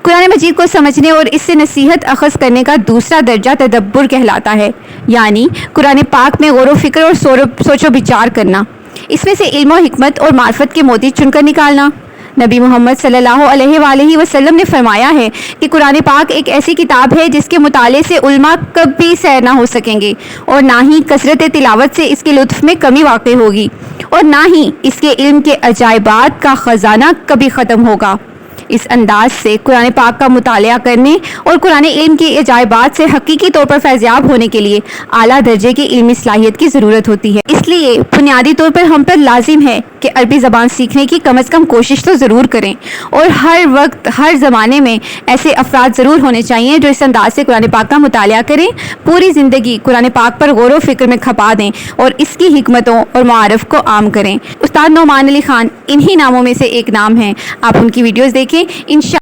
कुरान मजीद को समझने और इससे नसीहत अखज़ करने का दूसरा दर्जा तदब्बुर कहलाता है, यानी कुरान पाक में गौर व फिक्र और सोचो विचार करना, इसमें से इल्म और हिकमत और मार्फत के मोती चुनकर निकालना। नबी मोहम्मद सल्लल्लाहु अलैहि वसल्लम ने फरमाया है कि कुरान पाक एक ऐसी किताब है जिसके मुताले से उल्मा कभी सैर ना हो सकेंगे और ना ही कसरत तिलावत से इसके लुत्फ़ में कमी वाक़ होगी और ना ही इसके इल्म के अजायबात का ख़जाना कभी ख़त्म होगा। इस अंदाज से कुरान पाक का मुतालिया करने और कुरान इल्म की अजायबात से हकीकी तौर पर फैज़याब होने के लिए आला दर्जे की इल्मी सलाहियत की ज़रूरत होती है। इसलिए बुनियादी तौर पर हम पर लाजिम है कि अरबी ज़बान सीखने की कम अज़ कम कोशिश तो ज़रूर करें और हर वक्त हर ज़माने में ऐसे अफराद ज़रूर होने चाहिए जो इस अंदाज से कुरान पाक का मुतालिया करें, पूरी ज़िंदगी कुरान पाक पर गौर व फिक्र में खपा दें और इसकी हिकमतों और मारफ़ को आम करें। उस्ताद नौमान अली ख़ान इन्हीं नामों में से एक नाम है। आप उनकी वीडियोज़ देखें, इंशा